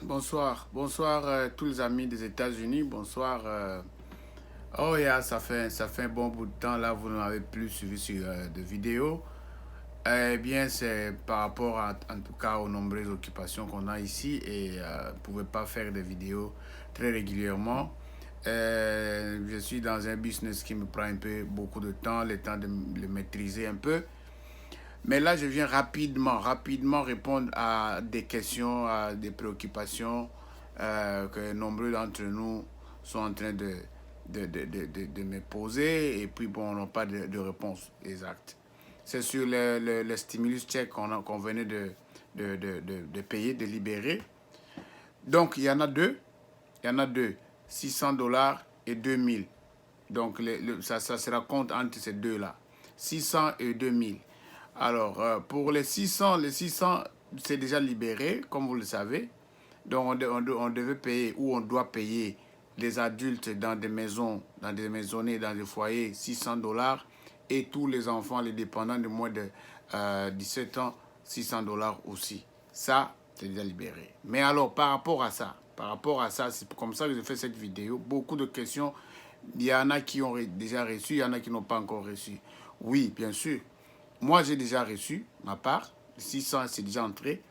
bonsoir tous les amis des États-Unis, bonsoir. Oh yeah, ça fait un bon bout de temps là, vous n'avez plus suivi sur de vidéos. Eh bien, c'est par rapport en tout cas aux nombreuses occupations qu'on a ici et ne pouvez pas faire des vidéos très régulièrement. Je suis dans un business qui me prend un peu beaucoup de temps, le temps de le maîtriser un peu. Mais là, je viens rapidement répondre à des questions, à des préoccupations que nombreux d'entre nous sont en train de me poser. Et puis, bon, on n'a pas de réponse exacte. C'est sur le stimulus check qu'on venait de payer, de libérer. Donc, il y en a deux. Il y en a deux. 600 $ et 2000. Donc, ça se raconte entre ces deux-là. 600 et 2000. Alors, pour les 600, c'est déjà libéré, comme vous le savez. Donc, on devait payer ou on doit payer les adultes dans des maisons, dans des maisonnées, dans des foyers, 600 $ et tous les enfants, les dépendants de moins de 17 ans, 600 $ aussi. Ça, c'est déjà libéré. Mais alors, par rapport à ça, c'est comme ça que je fais cette vidéo. Beaucoup de questions, il y en a qui ont déjà reçu, il y en a qui n'ont pas encore reçu. Oui, bien sûr. Moi, j'ai déjà reçu ma part. 600, c'est déjà entré.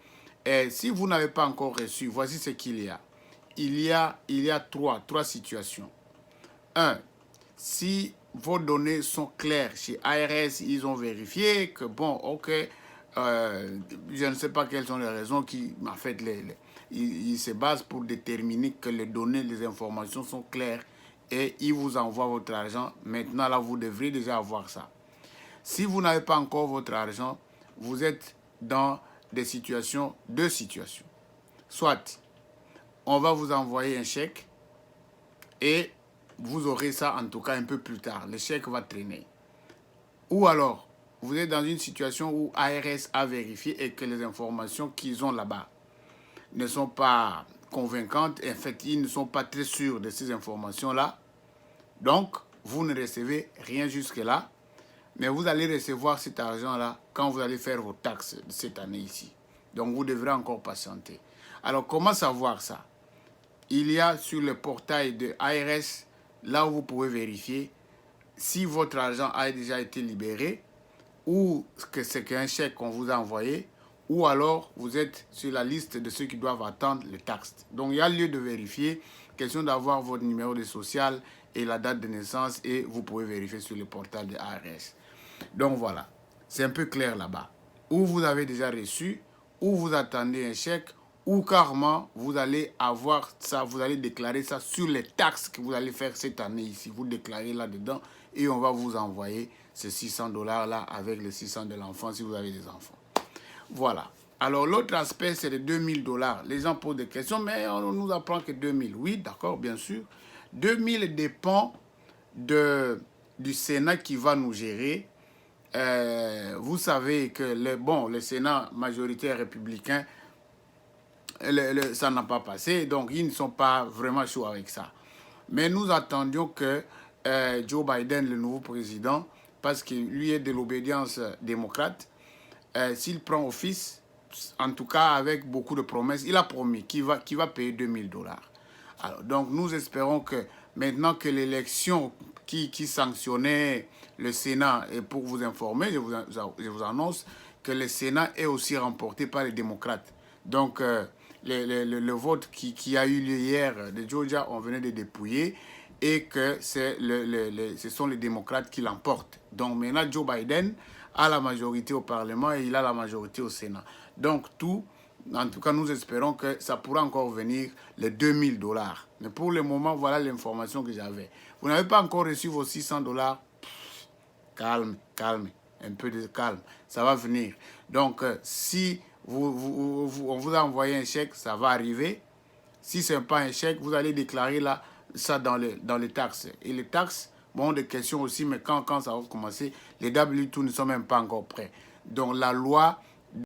Et si vous n'avez pas encore reçu, voici ce qu'il y a. Il y a trois situations. Un, si vos données sont claires chez ARS, ils ont vérifié que, bon, ok, je ne sais pas quelles sont les raisons qui, en fait, ils se basent pour déterminer que les données, les informations sont claires et ils vous envoient votre argent. Maintenant, là, vous devrez déjà avoir ça. Si vous n'avez pas encore votre argent, vous êtes dans deux situations. Soit, on va vous envoyer un chèque et vous aurez ça en tout cas un peu plus tard. Le chèque va traîner. Ou alors, vous êtes dans une situation où ARS a vérifié et que les informations qu'ils ont là-bas ne sont pas convaincantes. En fait, ils ne sont pas très sûrs de ces informations-là. Donc, vous ne recevez rien jusque-là. Mais vous allez recevoir cet argent-là quand vous allez faire vos taxes de cette année ici. Donc, vous devrez encore patienter. Alors, comment savoir ça? Il y a sur le portail de ARS, là où vous pouvez vérifier si votre argent a déjà été libéré ou que c'est qu'un chèque qu'on vous a envoyé ou alors vous êtes sur la liste de ceux qui doivent attendre les taxes. Donc, il y a lieu de vérifier. Question d'avoir votre numéro de social et la date de naissance et vous pouvez vérifier sur le portail de ARS. Donc voilà, c'est un peu clair là-bas. Ou vous avez déjà reçu, ou vous attendez un chèque, ou carrément vous allez avoir ça, vous allez déclarer ça sur les taxes que vous allez faire cette année ici. Vous déclarez là-dedans et on va vous envoyer ces 600 $ là avec les 600 de l'enfant si vous avez des enfants. Voilà. Alors l'autre aspect, c'est les 2000 $. Les gens posent des questions, mais on nous apprend que 2000. Oui, d'accord, bien sûr. 2000 dépend du Sénat qui va nous gérer. Vous savez que le Sénat majoritaire républicain, ça n'a pas passé, donc ils ne sont pas vraiment chauds avec ça. Mais nous attendions que Joe Biden, le nouveau président, parce qu'il lui est de l'obédience démocrate, s'il prend office, en tout cas avec beaucoup de promesses, il a promis qu'il va payer 2000 $. Alors, donc nous espérons que maintenant que l'élection qui sanctionnait le Sénat, et pour vous informer, je vous annonce que le Sénat est aussi remporté par les démocrates. Donc le vote qui a eu lieu hier de Georgia, on venait de dépouiller et que ce sont les démocrates qui l'emportent. Donc maintenant Joe Biden a la majorité au Parlement et il a la majorité au Sénat. Donc en tout cas, nous espérons que ça pourra encore venir les 2000 $. Mais pour le moment, voilà l'information que j'avais. Vous n'avez pas encore reçu vos 600 $? Calme, un peu de calme. Ça va venir. Donc, si on vous a envoyé un chèque, ça va arriver. Si ce n'est pas un chèque, vous allez déclarer là, ça dans les taxes. Et les taxes, bon, des questions aussi, mais quand ça va commencer, les W2 ne sont même pas encore prêts. Donc, la loi